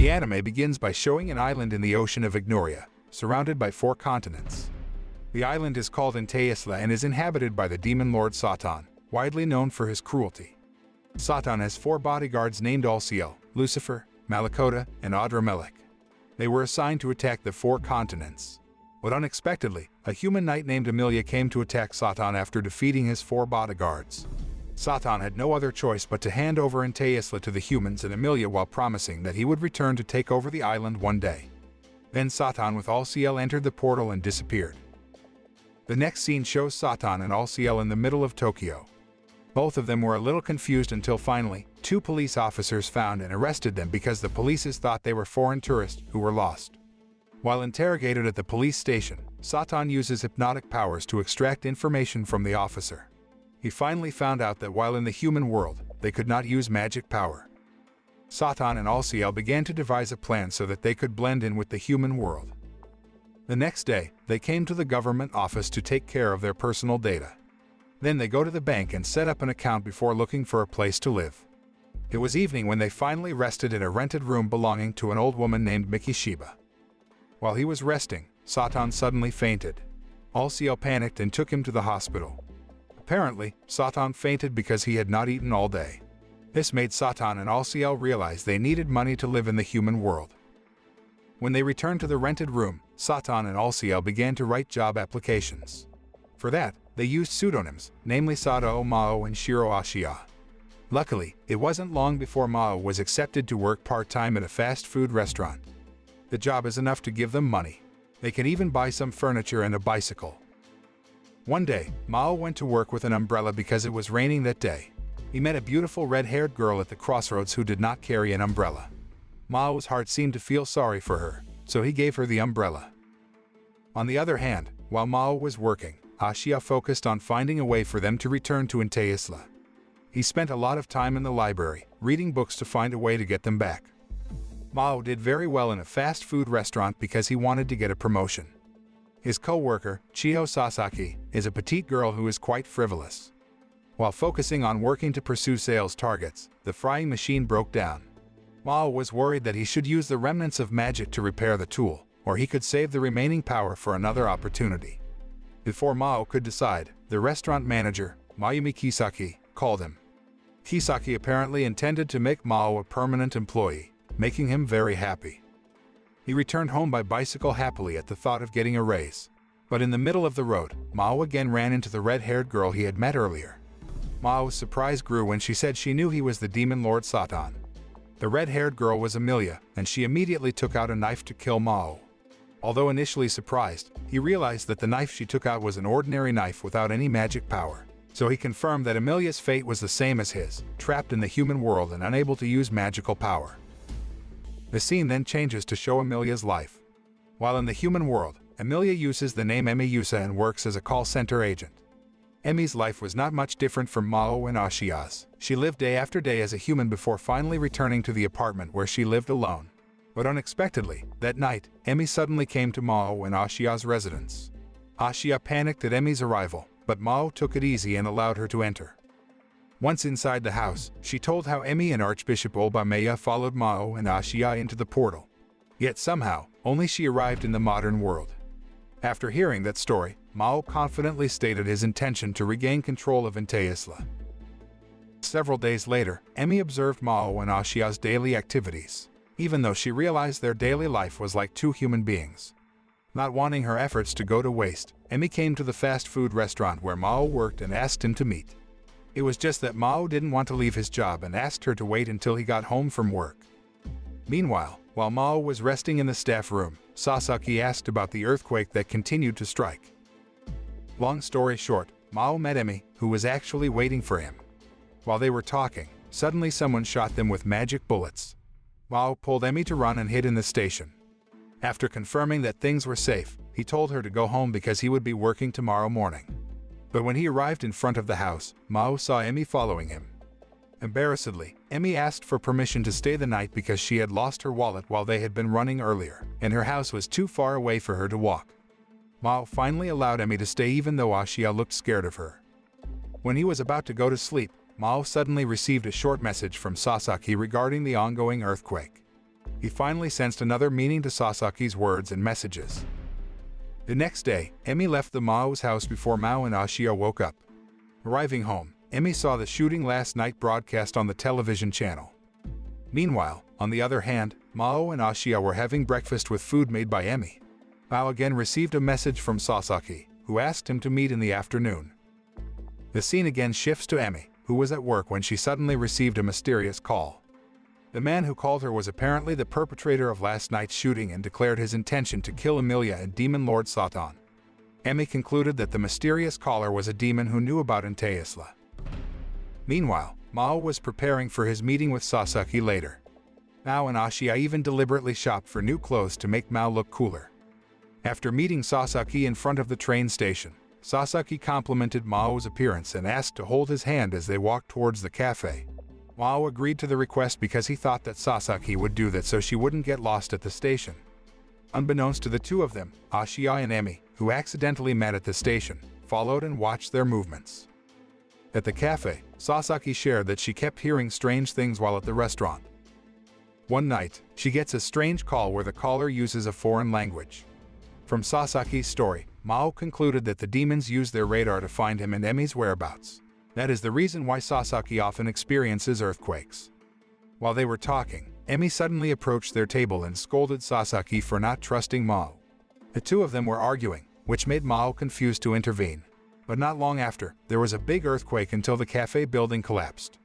The anime begins by showing an island in the ocean of Ignoria, surrounded by 4 continents. The island is called Intaisla and is inhabited by the Demon Lord Satan, widely known for his cruelty. Satan has 4 bodyguards named Alsiel, Lucifer, Malakota, and Adramelech. They were assigned to attack the 4 continents. But unexpectedly, a human knight named Emilia came to attack Satan after defeating his 4 bodyguards. Satan had no other choice but to hand over Intaisla to the humans and Emilia while promising that he would return to take over the island one day. Then Satan with Alsiel entered the portal and disappeared. The next scene shows Satan and Alsiel in the middle of Tokyo. Both of them were a little confused until finally, 2 police officers found and arrested them because the police thought they were foreign tourists who were lost. While interrogated at the police station, Satan uses hypnotic powers to extract information from the officer. He finally found out that while in the human world, they could not use magic power. Satan and Alsiel began to devise a plan so that they could blend in with the human world. The next day, they came to the government office to take care of their personal data. Then they go to the bank and set up an account before looking for a place to live. It was evening when they finally rested in a rented room belonging to an old woman named Mikishiba. While he was resting, Satan suddenly fainted. Alsiel panicked and took him to the hospital. Apparently, Satan fainted because he had not eaten all day. This made Satan and Alsiel realize they needed money to live in the human world. When they returned to the rented room, Satan and Alsiel began to write job applications. For that, they used pseudonyms, namely Sadao Mao and Shiro Ashia. Luckily, it wasn't long before Mao was accepted to work part-time at a fast food restaurant. The job is enough to give them money. They can even buy some furniture and a bicycle. One day, Mao went to work with an umbrella because it was raining that day. He met a beautiful red-haired girl at the crossroads who did not carry an umbrella. Mao's heart seemed to feel sorry for her, so he gave her the umbrella. On the other hand, while Mao was working, Ashia focused on finding a way for them to return to Intaisla. He spent a lot of time in the library, reading books to find a way to get them back. Mao did very well in a fast food restaurant because he wanted to get a promotion. His co-worker, Chiho Sasaki, is a petite girl who is quite frivolous. While focusing on working to pursue sales targets, the frying machine broke down. Mao was worried that he should use the remnants of magic to repair the tool, or he could save the remaining power for another opportunity. Before Mao could decide, the restaurant manager, Mayumi Kisaki, called him. Kisaki apparently intended to make Mao a permanent employee, making him very happy. He returned home by bicycle happily at the thought of getting a raise. But in the middle of the road, Mao again ran into the red-haired girl he had met earlier. Mao's surprise grew when she said she knew he was the Demon Lord Satan. The red-haired girl was Emilia, and she immediately took out a knife to kill Mao. Although initially surprised, he realized that the knife she took out was an ordinary knife without any magic power. So he confirmed that Emilia's fate was the same as his, trapped in the human world and unable to use magical power. The scene then changes to show Emilia's life. While in the human world, Emilia uses the name Emi Yusa and works as a call center agent. Emi's life was not much different from Mao and Ashia's. She lived day after day as a human before finally returning to the apartment where she lived alone. But unexpectedly, that night, Emi suddenly came to Mao and Ashia's residence. Ashia panicked at Emi's arrival, but Mao took it easy and allowed her to enter. Once inside the house, she told how Emi and Archbishop Obameya followed Mao and Ashia into the portal. Yet somehow, only she arrived in the modern world. After hearing that story, Mao confidently stated his intention to regain control of Intaisla. Several days later, Emi observed Mao and Ashia's daily activities, even though she realized their daily life was like 2 human beings. Not wanting her efforts to go to waste, Emi came to the fast food restaurant where Mao worked and asked him to meet. It was just that Mao didn't want to leave his job and asked her to wait until he got home from work. Meanwhile, while Mao was resting in the staff room, Sasaki asked about the earthquake that continued to strike. Long story short, Mao met Emi, who was actually waiting for him. While they were talking, suddenly someone shot them with magic bullets. Mao pulled Emi to run and hid in the station. After confirming that things were safe, he told her to go home because he would be working tomorrow morning. But when he arrived in front of the house, Mao saw Emi following him. Embarrassedly, Emi asked for permission to stay the night because she had lost her wallet while they had been running earlier, and her house was too far away for her to walk. Mao finally allowed Emi to stay even though Ashia looked scared of her. When he was about to go to sleep, Mao suddenly received a short message from Sasaki regarding the ongoing earthquake. He finally sensed another meaning to Sasaki's words and messages. The next day, Emi left the Mao's house before Mao and Ashia woke up. Arriving home, Emi saw the shooting last night broadcast on the television channel. Meanwhile, on the other hand, Mao and Ashia were having breakfast with food made by Emi. Mao again received a message from Sasaki, who asked him to meet in the afternoon. The scene again shifts to Emi, who was at work when she suddenly received a mysterious call. The man who called her was apparently the perpetrator of last night's shooting and declared his intention to kill Emilia and Demon Lord Satan. Emi concluded that the mysterious caller was a demon who knew about Inteyasla. Meanwhile, Mao was preparing for his meeting with Sasaki later. Mao and Ashia even deliberately shopped for new clothes to make Mao look cooler. After meeting Sasaki in front of the train station, Sasaki complimented Mao's appearance and asked to hold his hand as they walked towards the cafe. Mao agreed to the request because he thought that Sasaki would do that so she wouldn't get lost at the station. Unbeknownst to the two of them, Ashia and Emi, who accidentally met at the station, followed and watched their movements. At the cafe, Sasaki shared that she kept hearing strange things while at the restaurant. One night, she gets a strange call where the caller uses a foreign language. From Sasaki's story, Mao concluded that the demons use their radar to find him and Emi's whereabouts. That is the reason why Sasaki often experiences earthquakes. While they were talking, Emi suddenly approached their table and scolded Sasaki for not trusting Mao. The two of them were arguing, which made Mao confused to intervene. But not long after, there was a big earthquake until the cafe building collapsed.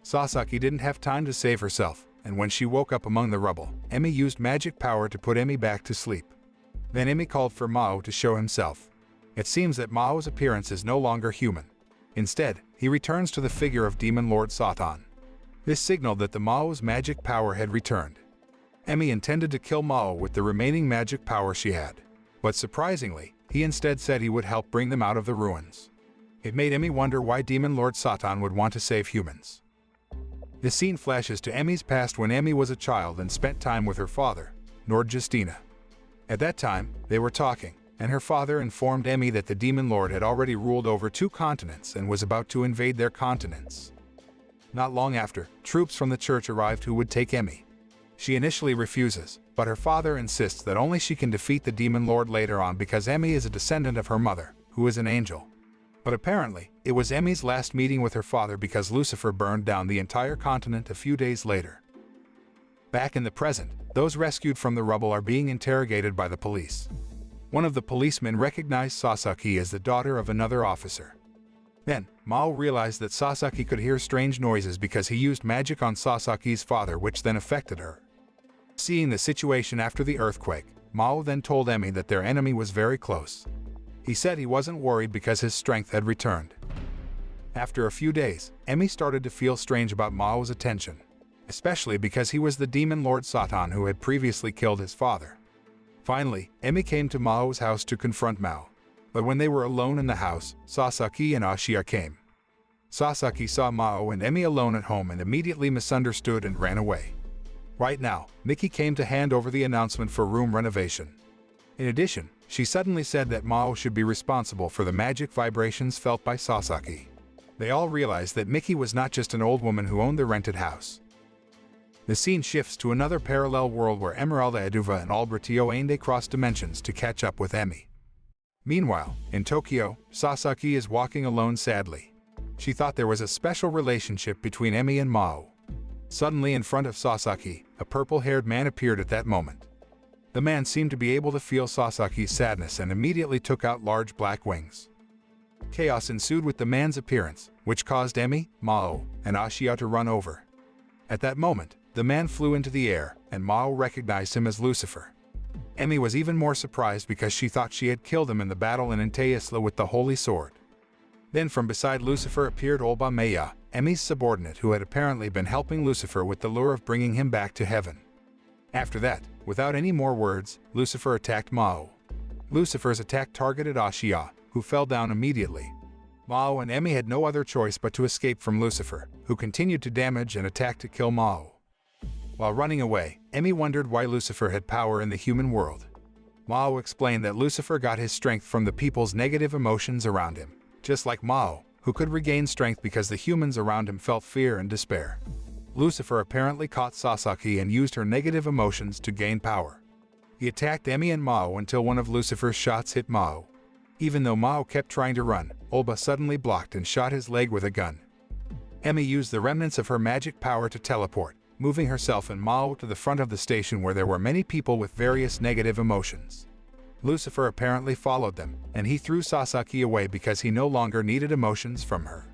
Sasaki didn't have time to save herself, and when she woke up among the rubble, Emi used magic power to put Emi back to sleep. Then Emi called for Mao to show himself. It seems that Mao's appearance is no longer human. Instead, he returns to the figure of Demon Lord Satan. This signaled that the Mao's magic power had returned. Emi intended to kill Mao with the remaining magic power she had. But surprisingly, he instead said he would help bring them out of the ruins. It made Emi wonder why Demon Lord Satan would want to save humans. The scene flashes to Emi's past when Emi was a child and spent time with her father, Lord Justina. At that time, they were talking, and her father informed Emi that the Demon Lord had already ruled over 2 continents and was about to invade their continents. Not long after, troops from the church arrived who would take Emi. She initially refuses, but her father insists that only she can defeat the Demon Lord later on because Emi is a descendant of her mother, who is an angel. But apparently, it was Emi's last meeting with her father because Lucifer burned down the entire continent a few days later. Back in the present, those rescued from the rubble are being interrogated by the police. One of the policemen recognized Sasaki as the daughter of another officer. Then, Mao realized that Sasaki could hear strange noises because he used magic on Sasaki's father, which then affected her. Seeing the situation after the earthquake, Mao then told Emi that their enemy was very close. He said he wasn't worried because his strength had returned. After a few days, Emi started to feel strange about Mao's attention, especially because he was the Demon Lord Satan who had previously killed his father. Finally, Emi came to Mao's house to confront Mao. But when they were alone in the house, Sasaki and Ashia came. Sasaki saw Mao and Emi alone at home and immediately misunderstood and ran away. Right now, Miki came to hand over the announcement for room renovation. In addition, she suddenly said that Mao should be responsible for the magic vibrations felt by Sasaki. They all realized that Miki was not just an old woman who owned the rented house. The scene shifts to another parallel world where Emeralda Eduva and Albretio Ainde cross dimensions to catch up with Emi. Meanwhile, in Tokyo, Sasaki is walking alone sadly. She thought there was a special relationship between Emi and Mao. Suddenly in front of Sasaki, a purple-haired man appeared at that moment. The man seemed to be able to feel Sasaki's sadness and immediately took out large black wings. Chaos ensued with the man's appearance, which caused Emi, Mao, and Ashia to run over. At that moment, the man flew into the air, and Mao recognized him as Lucifer. Emi was even more surprised because she thought she had killed him in the battle in Inteyasla with the Holy Sword. Then from beside Lucifer appeared Olba Maya, Emi's subordinate who had apparently been helping Lucifer with the lure of bringing him back to heaven. After that, without any more words, Lucifer attacked Mao. Lucifer's attack targeted Ashia, who fell down immediately. Mao and Emi had no other choice but to escape from Lucifer, who continued to damage and attack to kill Mao. While running away, Emi wondered why Lucifer had power in the human world. Mao explained that Lucifer got his strength from the people's negative emotions around him, just like Mao, who could regain strength because the humans around him felt fear and despair. Lucifer apparently caught Sasaki and used her negative emotions to gain power. He attacked Emi and Mao until one of Lucifer's shots hit Mao. Even though Mao kept trying to run, Olba suddenly blocked and shot his leg with a gun. Emi used the remnants of her magic power to teleport, moving herself and Mao to the front of the station where there were many people with various negative emotions. Lucifer apparently followed them, and he threw Sasaki away because he no longer needed emotions from her.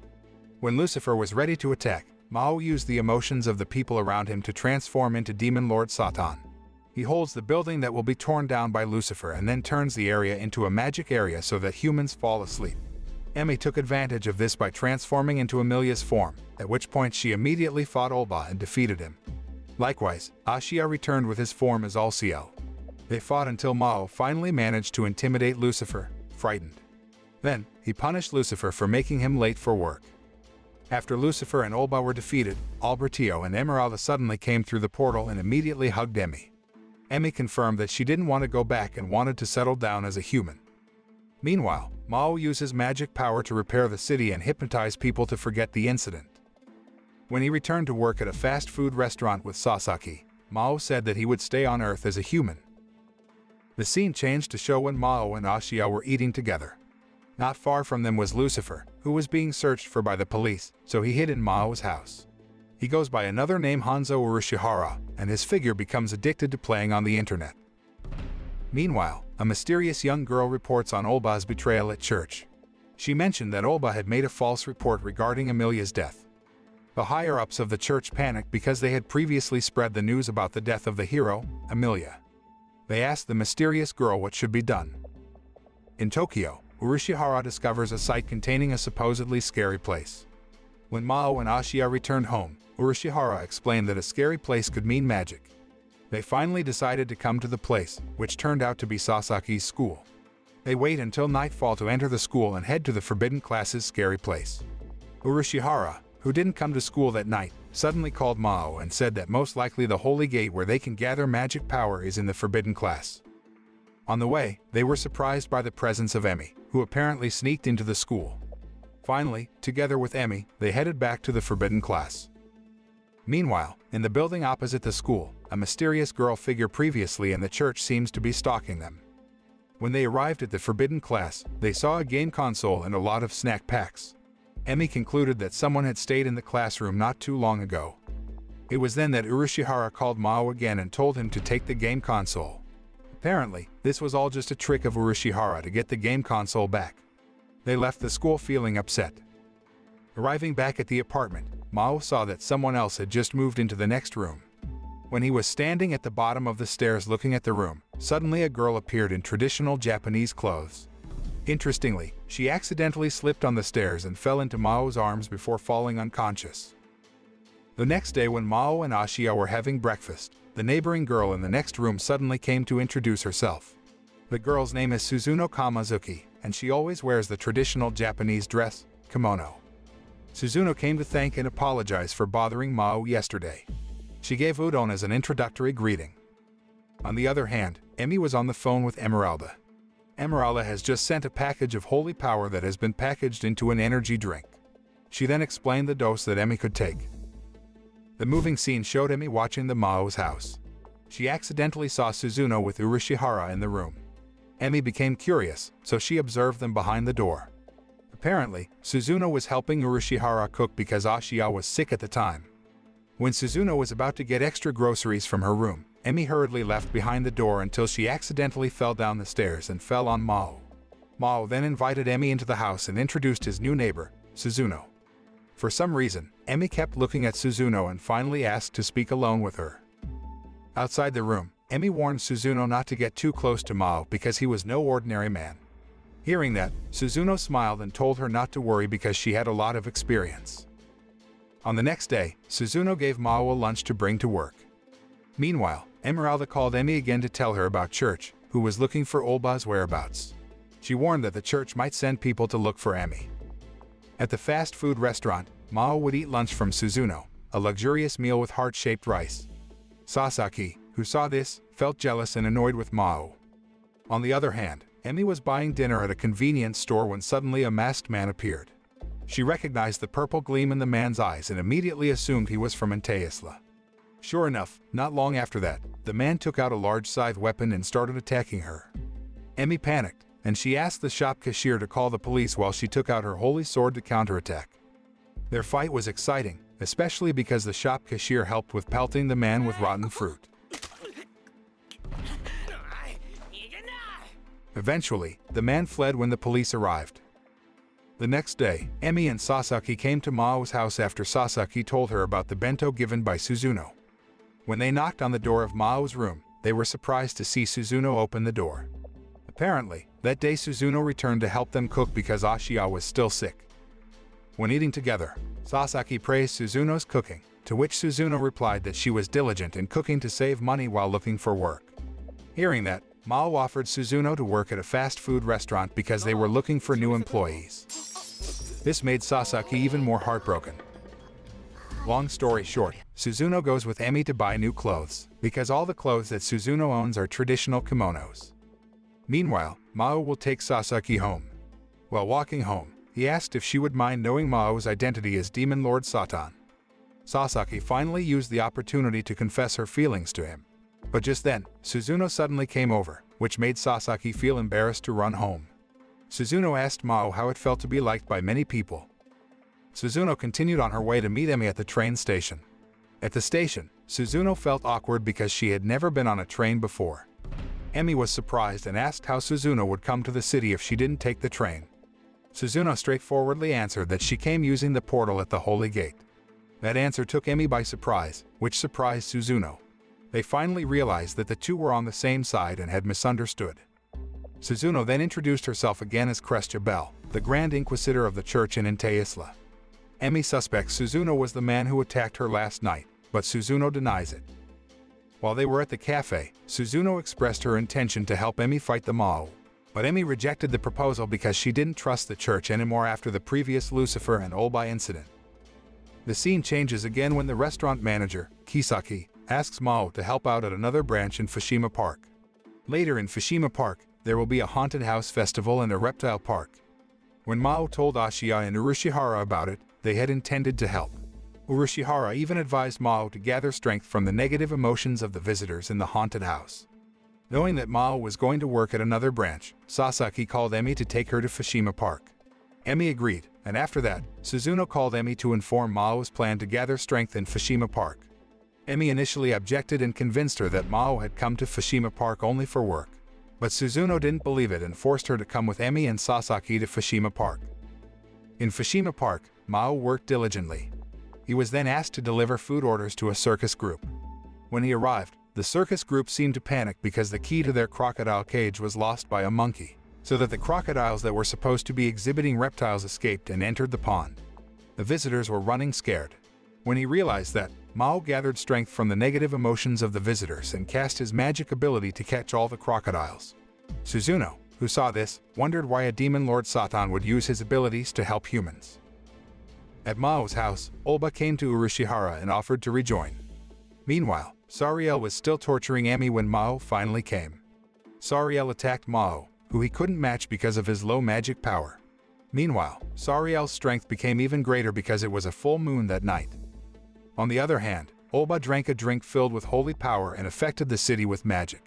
When Lucifer was ready to attack, Mao used the emotions of the people around him to transform into Demon Lord Satan. He holds the building that will be torn down by Lucifer and then turns the area into a magic area so that humans fall asleep. Emi took advantage of this by transforming into Emilia's form, at which point she immediately fought Olba and defeated him. Likewise, Ashiya returned with his form as Alsiel. They fought until Mao finally managed to intimidate Lucifer, frightened. Then, he punished Lucifer for making him late for work. After Lucifer and Olba were defeated, Albertio and Emeralda suddenly came through the portal and immediately hugged Emi. Emi confirmed that she didn't want to go back and wanted to settle down as a human. Meanwhile, Mao uses magic power to repair the city and hypnotize people to forget the incident. When he returned to work at a fast food restaurant with Sasaki, Mao said that he would stay on Earth as a human. The scene changed to show when Mao and Ashiya were eating together. Not far from them was Lucifer, who was being searched for by the police, so he hid in Mao's house. He goes by another name Hanzo Urushihara, and his figure becomes addicted to playing on the internet. Meanwhile, a mysterious young girl reports on Olba's betrayal at church. She mentioned that Olba had made a false report regarding Emilia's death. The higher-ups of the church panicked because they had previously spread the news about the death of the hero, Emilia. They asked the mysterious girl what should be done. In Tokyo, Urushihara discovers a site containing a supposedly scary place. When Mao and Ashiya returned home, Urushihara explained that a scary place could mean magic. They finally decided to come to the place, which turned out to be Sasaki's school. They wait until nightfall to enter the school and head to the forbidden class's scary place. Urushihara, who didn't come to school that night, suddenly called Mao and said that most likely the holy gate where they can gather magic power is in the forbidden class. On the way, they were surprised by the presence of Emi, who apparently sneaked into the school. Finally, together with Emi, they headed back to the forbidden class. Meanwhile, in the building opposite the school, a mysterious girl figure previously in the church seems to be stalking them. When they arrived at the forbidden class, they saw a game console and a lot of snack packs. Emi concluded that someone had stayed in the classroom not too long ago. It was then that Urushihara called Mao again and told him to take the game console. Apparently, this was all just a trick of Urushihara to get the game console back. They left the school feeling upset. Arriving back at the apartment, Mao saw that someone else had just moved into the next room. When he was standing at the bottom of the stairs looking at the room, suddenly a girl appeared in traditional Japanese clothes. Interestingly, she accidentally slipped on the stairs and fell into Mao's arms before falling unconscious. The next day when Mao and Ashiya were having breakfast, the neighboring girl in the next room suddenly came to introduce herself. The girl's name is Suzuno Kamazuki, and she always wears the traditional Japanese dress, kimono. Suzuno came to thank and apologize for bothering Mao yesterday. She gave udon as an introductory greeting. On the other hand, Emi was on the phone with Emeralda. Emeralda has just sent a package of holy power that has been packaged into an energy drink. She then explained the dose that Emi could take. The moving scene showed Emi watching the Mao's house. She accidentally saw Suzuno with Urushihara in the room. Emi became curious, so she observed them behind the door. Apparently, Suzuno was helping Urushihara cook because Ashiya was sick at the time. When Suzuno was about to get extra groceries from her room, Emi hurriedly left behind the door until she accidentally fell down the stairs and fell on Mao. Mao then invited Emi into the house and introduced his new neighbor, Suzuno. For some reason, Emi kept looking at Suzuno and finally asked to speak alone with her. Outside the room, Emi warned Suzuno not to get too close to Mao because he was no ordinary man. Hearing that, Suzuno smiled and told her not to worry because she had a lot of experience. On the next day, Suzuno gave Mao a lunch to bring to work. Meanwhile, Emeralda called Emi again to tell her about Church, who was looking for Olba's whereabouts. She warned that the church might send people to look for Emi. At the fast food restaurant, Mao would eat lunch from Suzuno, a luxurious meal with heart-shaped rice. Sasaki, who saw this, felt jealous and annoyed with Mao. On the other hand, Emi was buying dinner at a convenience store when suddenly a masked man appeared. She recognized the purple gleam in the man's eyes and immediately assumed he was from Isla. Sure enough, not long after that, the man took out a large scythe weapon and started attacking her. Emi panicked, and she asked the shop cashier to call the police while she took out her holy sword to counterattack. Their fight was exciting, especially because the shop cashier helped with pelting the man with rotten fruit. Eventually, the man fled when the police arrived. The next day, Emi and Sasaki came to Mao's house after Sasaki told her about the bento given by Suzuno. When they knocked on the door of Mao's room, they were surprised to see Suzuno open the door. Apparently, that day Suzuno returned to help them cook because Ashiya was still sick. When eating together, Sasaki praised Suzuno's cooking, to which Suzuno replied that she was diligent in cooking to save money while looking for work. Hearing that, Mao offered Suzuno to work at a fast food restaurant because they were looking for new employees. This made Sasaki even more heartbroken. Long story short, Suzuno goes with Emi to buy new clothes, because all the clothes that Suzuno owns are traditional kimonos. Meanwhile, Mao will take Sasaki home. While walking home, he asked if she would mind knowing Mao's identity as Demon Lord Satan. Sasaki finally used the opportunity to confess her feelings to him. But just then, Suzuno suddenly came over, which made Sasaki feel embarrassed to run home. Suzuno asked Mao how it felt to be liked by many people. Suzuno continued on her way to meet Emi at the train station. At the station, Suzuno felt awkward because she had never been on a train before. Emi was surprised and asked how Suzuno would come to the city if she didn't take the train. Suzuno straightforwardly answered that she came using the portal at the Holy Gate. That answer took Emi by surprise, which surprised Suzuno. They finally realized that the two were on the same side and had misunderstood. Suzuno then introduced herself again as Crestia Bell, the Grand Inquisitor of the church in Isla. Emi suspects Suzuno was the man who attacked her last night, but Suzuno denies it. While they were at the cafe, Suzuno expressed her intention to help Emi fight the Mao. But Emi rejected the proposal because she didn't trust the church anymore after the previous Lucifer and Olba incident. The scene changes again when the restaurant manager, Kisaki, asks Mao to help out at another branch in Fushima Park. Later in Fushima Park, there will be a haunted house festival and a reptile park. When Mao told Ashiya and Urushihara about it, they had intended to help. Urushihara even advised Mao to gather strength from the negative emotions of the visitors in the haunted house. Knowing that Mao was going to work at another branch, Sasaki called Emi to take her to Fushima Park. Emi agreed, and after that, Suzuno called Emi to inform Mao's plan to gather strength in Fushima Park. Emi initially objected and convinced her that Mao had come to Fushima Park only for work. But Suzuno didn't believe it and forced her to come with Emi and Sasaki to Fushima Park. In Fushima Park, Mao worked diligently. He was then asked to deliver food orders to a circus group. When he arrived, the circus group seemed to panic because the key to their crocodile cage was lost by a monkey, so that the crocodiles that were supposed to be exhibiting reptiles escaped and entered the pond. The visitors were running scared. When he realized that, Mao gathered strength from the negative emotions of the visitors and cast his magic ability to catch all the crocodiles. Suzuno, who saw this, wondered why a Demon Lord Satan would use his abilities to help humans. At Mao's house, Olba came to Urushihara and offered to rejoin. Meanwhile, Sariel was still torturing Emi when Mao finally came. Sariel attacked Mao, who he couldn't match because of his low magic power. Meanwhile, Sariel's strength became even greater because it was a full moon that night. On the other hand, Olba drank a drink filled with holy power and affected the city with magic.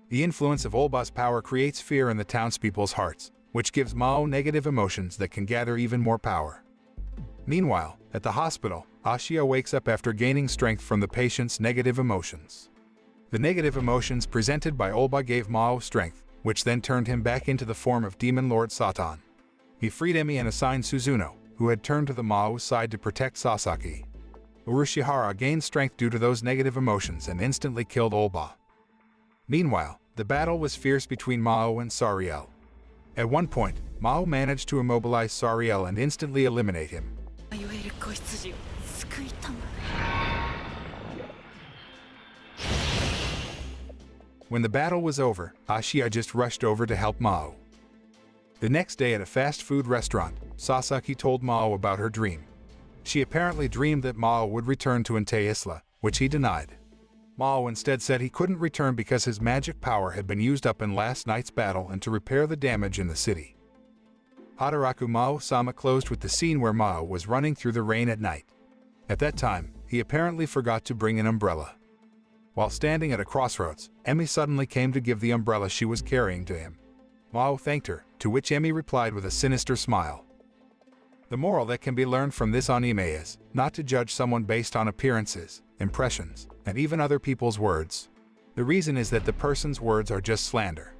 The influence of Olba's power creates fear in the townspeople's hearts, which gives Mao negative emotions that can gather even more power. Meanwhile, at the hospital, Ashiya wakes up after gaining strength from the patient's negative emotions. The negative emotions presented by Olba gave Mao strength, which then turned him back into the form of Demon Lord Satan. He freed Emi and assigned Suzuno, who had turned to the Mao's side to protect Sasaki. Urushihara gained strength due to those negative emotions and instantly killed Olba. Meanwhile, the battle was fierce between Mao and Sariel. At one point, Mao managed to immobilize Sariel and instantly eliminate him. When the battle was over, Ashiya just rushed over to help Mao. The next day at a fast food restaurant, Sasaki told Mao about her dream. She apparently dreamed that Mao would return to Isla, which he denied. Mao instead said he couldn't return because his magic power had been used up in last night's battle and to repair the damage in the city. Hataraku Mao-sama closed with the scene where Mao was running through the rain at night. At that time, he apparently forgot to bring an umbrella. While standing at a crossroads, Emi suddenly came to give the umbrella she was carrying to him. Mao thanked her, to which Emi replied with a sinister smile. The moral that can be learned from this anime is not to judge someone based on appearances, impressions, and even other people's words. The reason is that the person's words are just slander.